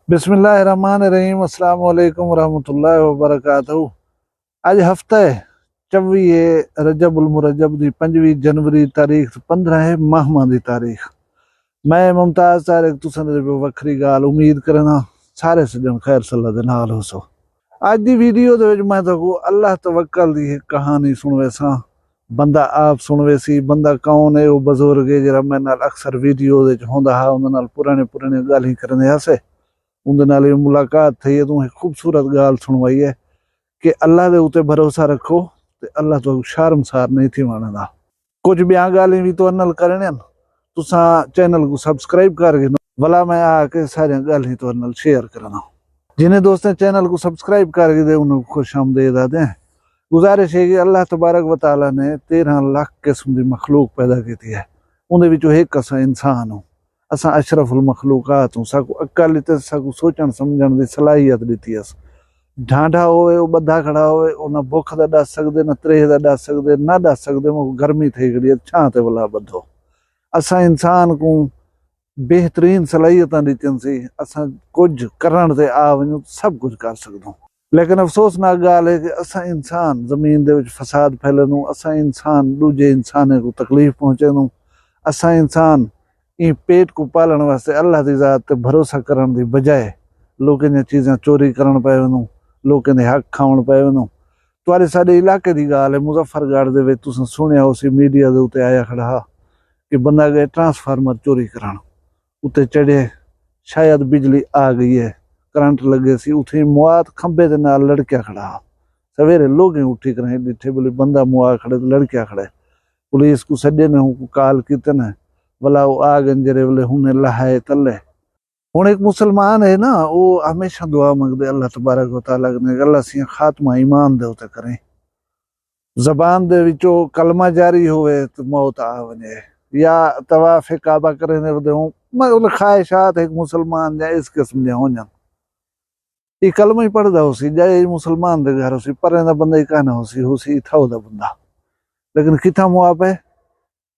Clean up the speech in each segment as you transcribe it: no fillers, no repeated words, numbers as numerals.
बिस्मिल्लाहिर्रहमानिर्रहीम अस्सलाम वालेकुम रहमतुल्लाहि व बरकातहू। अज हफ्ता है 24 रजबुल मुरज्जब दी 25 जनवरी तारीख 15 है माहमा दी तारीख। मैं मुमताज तारिक तुसां दे वखरी गाल उम्मीद करना सारे सजन खैर सल्ला दे नाल होसो। अज दी वीडियो दे विच मैं तको अल्लाह तवक्कल दी एक कहानी सुनवे सा। बंदा आप सुनवे सी। बंदा कौन है? वो बजुर्ग है जरा मैं नाल अक्सर वीडियो दे च होंदा हा। उहदे नाल पुराने पुराने गाल्हीं करदे हासे। उनके नाल मुलाकात थी है। तू एक खूबसूरत गाल सुनवाई है कि अल्लाह के उत्ते भरोसा रखो तो अल्लाह तो शर्मसार नहीं थी मानदा। कुछ ब्याह गालें भी तो नल करने तुसा चैनल को सब्सक्राइब करके भला मैं आके सारी गालें तो नल शेयर करना। जिन्हें दोस्तों चैनल को सब्सक्राइब करके दे उन्हें खुश आमदेद दें। गुजारिश है कि अल्लाह तबारक व तआला ने 13 लाख किस्म की मखलूक पैदा की है। उन्हें विचों एक असा इंसान हो। असा अशरफुल मखलूकात हूँ। साकू अक्ल ते साकू सोचण समझण की सलाहियत दी अस। ढांढा होवे वो बधा खड़ा होवे ना भुख का दस सकते ना त्रेह का दस सकते ना दस सकते गर्मी थी खड़ी छां ते भला बधो। असा इंसान को बेहतरीन सलाहियत दीतिन सी। असा कुछ करण ते आ वञूं सब कुछ कर सकदूं। लेकिन अफसोसनाक गाल है कि असा इंसान जमीन दे विच फसाद फैलनूं। असा इंसान दूजे इंसाने को तकलीफ पहुंचेनूं। असा इंसान पेट को पालन वास्ते अल्लाह की जात ते भरोसा करने की बजाय लोगों ने चीज़ां चोरी करन पे वनूं। लोगों ने हक खावन पे वनूं। तुहाडे साडे इलाके की गाल है मुजफ्फरगढ़ दे विच तुसीं सुनिया उसी मीडिया दे उत्ते आया खड़ा हा कि बंदा गए ट्रांसफार्मर चोरी करन। उत्ते चढ़े शायद बिजली आ गई है करंट लगे सी। उठी मुआत खंबे दे नाल लड़किया खड़ा हा। सवेरे लोग उठी कर डिठे बोले बंदा मुआ खड़े लड़किया खड़े। पुलिस को सजे ने कॉल कीते ने भला वो आ गए जरे बोले हुने लहाए तले। हुण एक मुसलमान है ना वो हमेशा दुआ मंगदे अल्लाह तबारक व तआला ने अल्लाह सियां खात्मा ईमान दे उते करें। जबान दे विचों कलमा जारी होवे तो मौत आ वने या तवाफ काबा करे ने दे मतलब ख्वाहिशात एक मुसलमान या इस किस्म दे होजन। ये कलमा ही पढ़दा होसी जाए मुसलमान दे घर होसी परे दा बंदा ही कहना होसी इथाओ दा बंदा। लेकिन किथा मुआ पे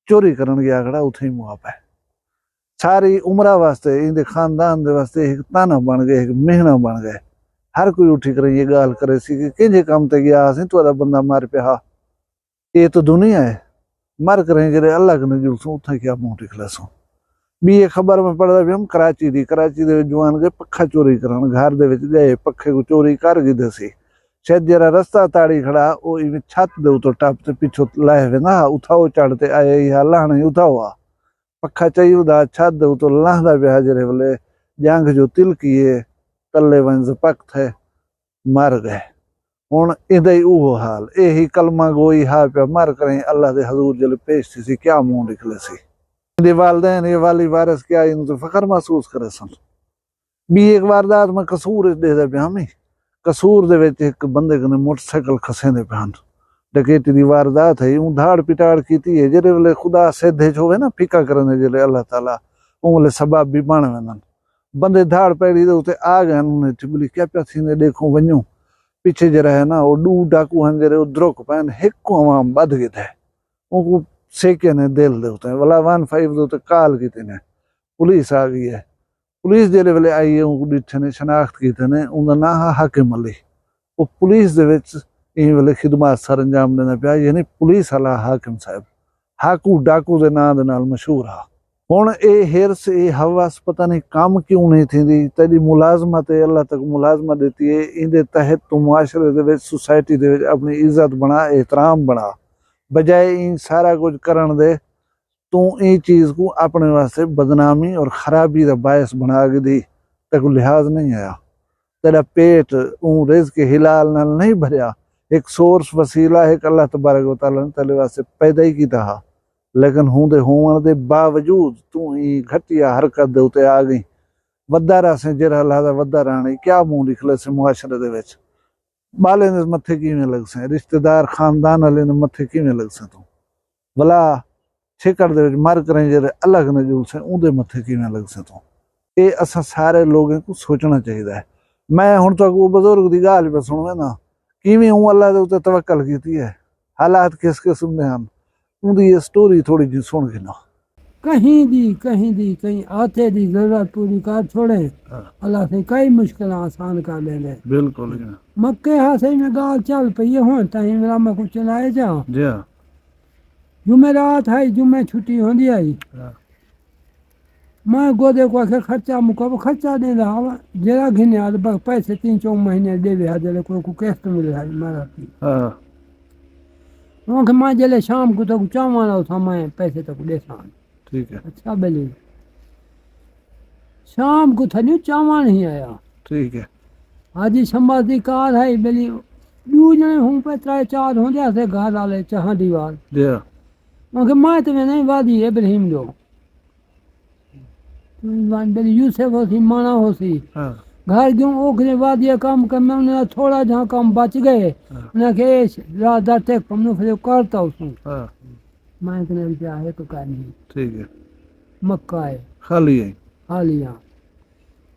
चोरी करन गया खड़ा उथे ही मुआ पे। सारी उम्र वास्ते इनके खानदान दे वास्ते एक ताना बन गए एक मेहना बन गए। हर कोई उठी कर ये गाल करे सी कि किंजे काम ते गया सी तुहाडा बंदा मर पिया। ये तो दुनिया है मर करें जरे अल्लाह के नजूल सो उथे क्या मुंह टिकला सो। भी ये खबर में पढ़दा भी हम कराची दे जवान गए पक्खा चोरी करन। घर दे विच गए पक्खे को चोरी कर गए सी। शायद जरा रस्ता ताड़ी खड़ा वो इवें छत दे उतो टप ते पिछो लाए वेंदा उठाओ चढ़ते आए या लाहने उठाओ आ पक्खा चाहिए छत दे उतो लाहदा पिया जरे बोले जंग जो तिलकिए तले वंज पक थे मर गए। हुण इदा ही उहो हाल यही कलमा गोई हा पिया मर करें अल्लाह दे हजूर जले पेश सी क्या मुंह निकले सी। दे वालदैन ये वाली वारस क्या इन तो फखर महसूस करे सन। भी एक वारदात में कसूर दे दे पिया हमें कसूर दे विच एक बंदे कने मोटरसाइकिल खसेंदे पिया डकैती दी वारदात है। यूं धाड़ पिटाड़ कीती है जरे वेले खुदा सेधे होवे ना फिका करने जले अल्लाह ताला उंगले सबब भी बन वेंदन। बंदे धाड़ पैड़ी दे उते आ गए उन्हें बोली क्या पिया थींदे देखो वञो पीछे जरा है ना वो डू डाकू हन जरे उद्रोक पैन हिकु अवाम बध गए थे उनको सेके ने दिल दे उते वाला 15 दे उते कॉल कीते ने पुलिस आ गई है। पुलिस जरे वेले आई है उनको डिठे ने शनाख्त कीते ने उनका ना हाकिम अली वो पुलिस दे विच इन वेले खिदमत सर अंजाम देना पिया यानी पुलिस वाला हाकिम साहब हाकू डाकू के नाम नाल मशहूर हा। हुण ये हिरस ये हवस पता नहीं काम क्यों नहीं थी तेरी मुलाजमत है अल्लाह तक मुलाजमत देती है इंदे तहत तू मुआशरे दे विच सोसाइटी दे विच अपनी इज्जत बना एहतराम बना बजाय इन सारा कुछ करन दे तू इन चीज को अपने वास्ते बदनामी और खराबी का बायस बना के दी तेको लिहाज नहीं आया। तेरा पेट रिज़्क़ हिलाल नाल नहीं भरिया एक सोर्स वसीला है अल्लाह तबारक व तआला ने तेरे वास्ते पैदा ही कीता हा। लेकिन होंदे होवन दे बावजूद तू ही घटिया हरकत दे उते आ गई वड्डा रसे जरा लादा वड्डा राणी क्या मुंह निकले से मुआशरे दे विच बाले ने मथे किवें लग से रिश्तेदार खानदान वाले ने मथे किवें लग से तू भला ठेकड़ दे विच मर करें जरे अलग नजूल से उहदे मथे किवें लग से तू। ये असा सारे लोगों को सोचना चाहिए है। मैं हुण तक वो बुजुर्ग दी गाल पे सुनवे ना किवें हूँ अल्लाह दे उत्ते तवक्कल कीती है हालात किस किस्म दे हन उनकी ये स्टोरी थोड़ी जी सुन के ना। कहीं आते दी जरूरत पूरी कर छोड़े अल्लाह से कई मुश्किल आसान कर ले बिल्कुल मक्के हासे में गाल चल पई हो ताई मेरा मैं कुछ चलाए जा जी हाँ जुमेरात है जुमे छुट्टी होंदी आई मैं गोदे को आखे खर्चा मुका खर्चा दे रहा जरा घिने आ बस पैसे 3-4 महीने दे दे जले को किस्त मिल रहा मारा थी हाँ वहाँ मैं जले शाम को तो चावा रहा था मैं पैसे तक दे सान ठीक है अच्छा बेली शाम को था नहीं चावा नहीं आया ठीक है हाजी संभाजी कार है बेली दू जने हूँ पे 3-4 होंदे ऐसे घर वाले चाह दीवार जी हाँ वहाँ मैं तो नहीं वादी इब्राहिम जो बेली यूसुफ होसी माना होसी हाँ घर क्यों ओखने वादिया काम करना उन्हें थोड़ा जहाँ काम बच गए उन्हें के रात दर तक हमने फिर करता उसको हाँ मैं कहने रुपया है तो नहीं ठीक है मक्का है खाली है हालिया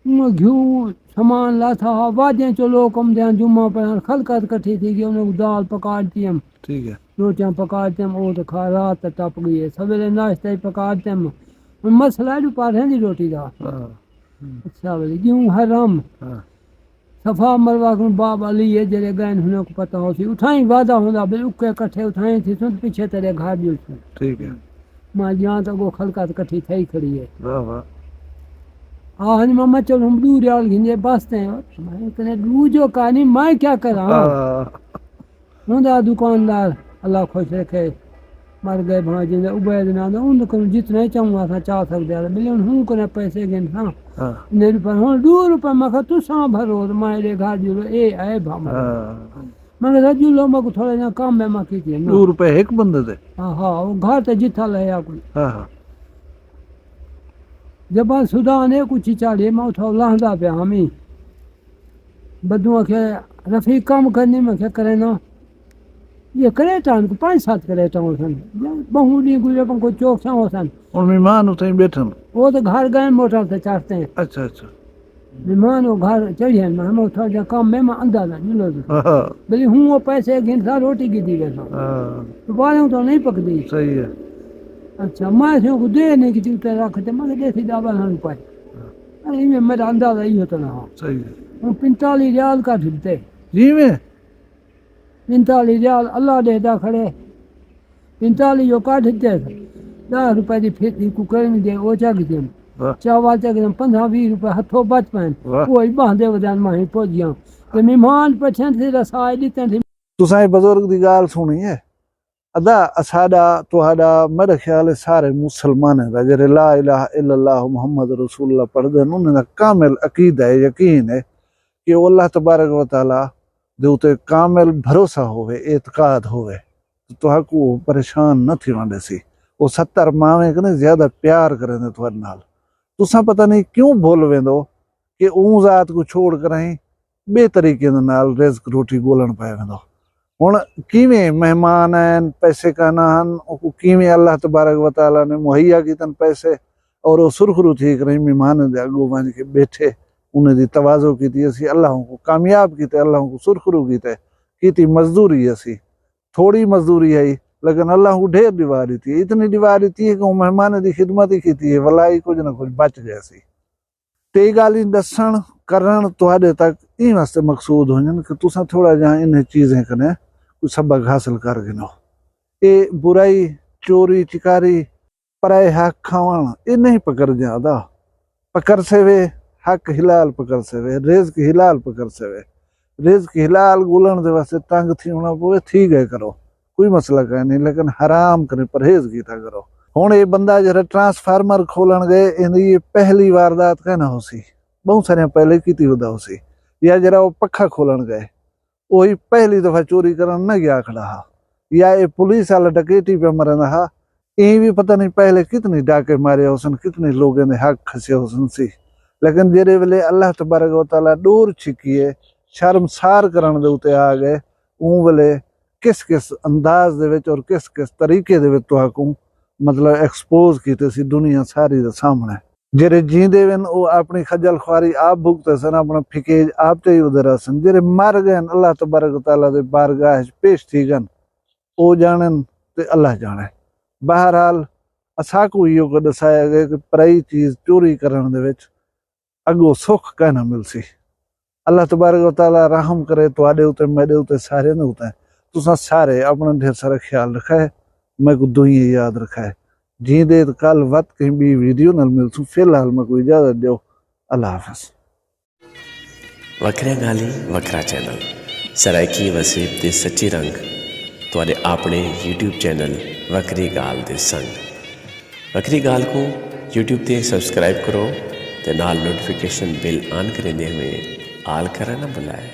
घी सामान ला था वादियाँ चलो कम ध्यान जुम्मा पर खलकत कट्ठी थी कि उन्हें दाल पकाती हम ठीक है रोटियाँ पकाते हम वो तो खा रात टप गई है सवेरे नाश्ता ही पकाते हम मसला है पा रहे रोटी का हाँ अच्छा बोले क्यों हराम हाँ सफा मरवा को बाप अली है जरे गैन होने को पता होती उठाई वादा होता भाई उके कट्ठे उठाई थी सुन पीछे तेरे घर जो ठीक है मां जहाँ तक वो खलकत कट्ठी थी खड़ी है वाह वाह हाँ मामा चलो हम दूर याल घिंजे बसते हैं मैं कहने दूजो कहानी मैं क्या करा हूँ दुकानदार अल्लाह खुश रखे मर गए भाई जिंदे उबैद ना दो उन को जितना ही चाहूँगा था चाह सकते हैं मिलियन हूँ को पैसे गिन था ने रुपये हूँ 2 रुपये मैं तू सा भरो मेरे घर जुलो ए आए भा मैं कहा जुलो मैं थोड़ा जहाँ काम में मैं की 2 रुपए एक बंदे थे हाँ हाँ वो घर तो जिथा ले आ कोई हाँ हाँ जब सुदान है कुछ चाड़े मैं उठाओ लहदा पे हमी बदुआ के रफीक काम करने में क्या करे ना ये करेटा को 5-7 करेटा हो सन बहु डी गुजरे पर कोई चौक सा हो सन और मेहमान उठे बैठन वो तो घर गए मोटर से चढ़ते हैं अच्छा अच्छा मेहमान वो घर चढ़े हम उठा जा काम में अंदाजा मिलो हाँ बोले हूँ वो पैसे गिनता रोटी की दी वैसा तो बालें तो नहीं पकती सही है अच्छा मैं से को दे नहीं कि उतर रखते मैं देसी दावा ना पाए अरे में मेरा अंदाजा ही होता ना सही है वो 45 रियाल का ढूंढते जी में 45 रियाल अल्लाह देता खड़े 45 जो काट थे 10 रुपए की फिर कुकर में दे वो चक दे चावल चक दे 15-20 रुपए हथों बच पाए कोई बांधे वदान माही पहुंच गया तो मेहमान पछन से रसाई दिते थे तुसां बुजुर्ग दी गाल सुनी है अदा असाडा तुहाडा मेरे ख्याल सारे मुसलमान है जेरे ला इलाहा इल्लल्लाह मुहम्मद रसूलुल्लाह पढ़दे उन्हें कामिल अकीदा है यकीन है कि अल्लाह तबारक व तआला दे उते कामिल भरोसा होवे एतकाद होवे तो तुहाकू परेशान न थी वंदे सी वो 70 मावे कने ज्यादा प्यार करेंदे तुहाडे नाल तुसां पता नहीं क्यों भूल वेंदो कि ऊ जात को छोड़ कर बे तरीके नाल रिज़्क रोटी गोलण पाए वेंदो हुण किवें मेहमान आहिनि पैसे कान आहिनि किवें अल्लाह तबारक व तआला ने मुहैया कीतन पैसे और वो सुरखरू थी करे मेहमान दे अगो वञ के बैठे उन्हें दी तवाज़ो की असी अल्लाह को कामयाब किते अल्लाह को सुरखरू की मजदूरी असी थोड़ी मजदूरी आई लेकिन अल्लाह को ढेर दीवारी थी इतनी दीवारी थी कि मेहमान की खिदमत ही की है वलाई कुछ न कुछ बच गया सी ते गाली दसन करण तुहाडे तक इन वास्ते मकसूद होजन कि तुसा थोड़ा जहाँ इन चीजें कने कुछ सबक हासिल कर गिनो ये बुराई चोरी चिकारी पराए हक खावण ये नहीं पकड़ ज्यादा पकड़ से वे हक हिलाल पकड़ से वे रिज़्क हिलाल पकड़ से वे रिज़्क हिलाल गोलण दे वास्ते तंग थी होना पवे थी गए करो कोई मसला कह नहीं लेकिन हराम करे परहेज कीता करो हुण ये बंदा जरा ट्रांसफार्मर खोलन गए ये पहली वारदात कहना हो सी बहुत सारे पहले की होता हो सी या जरा वो पखा खोलन गए वही पहली दफा चोरी करन न गया खड़ा हा या ये पुलिस वाला डकैती पे मरना हा ये भी पता नहीं पहले कितनी डाके मारे होसन कितने लोगों ने हक खसे होसन सी लेकिन जेरे वेले अल्लाह तबारक व तआला दूर छिकिए शर्मसार करन दे उते आ गए ऊ वेले किस किस अंदाज दे विच और किस किस तरीके दे विच तुहाकू मतलब एक्सपोज कीते सी दुनिया सारी दे सामने जेरे जींदे वन वो अपनी खजल ख्वारी आप भुगते सन अपना फिकेज आप ते उधर सन जेरे मर गए अल्लाह तबारक व तआला दे बारगाह पेश थी गन ओ जानन ते अल्लाह जाने बहरहाल असांकू इहो को दसाया गया कि पराई चीज़ चोरी करण दे विच अगो सुख कहना मिलसी। अल्लाह तबारक व तआला रहम करे तुहाडे उते मेरे उते सारे दे उते। तुसां सारे अपना ढेर सारा ख्याल रखा है, मैं को दुई याद रखा है। जींदे कल वत कहीं भी वीडियो नाल मिलसूं। फिलहाल मैं को इजाजत दियो। अल्लाह हाफिज़। वखरिया गाली वखरा चैनल सराइकी वसीब दे सच्ची रंग तुहाडे अपने यूट्यूब चैनल वखरी गाल दे संग। वखरी गाल को यूट्यूब ते सब्सक्राइब करो ते नाल नोटिफिकेशन बिल ऑन करेंदे हुए आल करना ना भुलाए।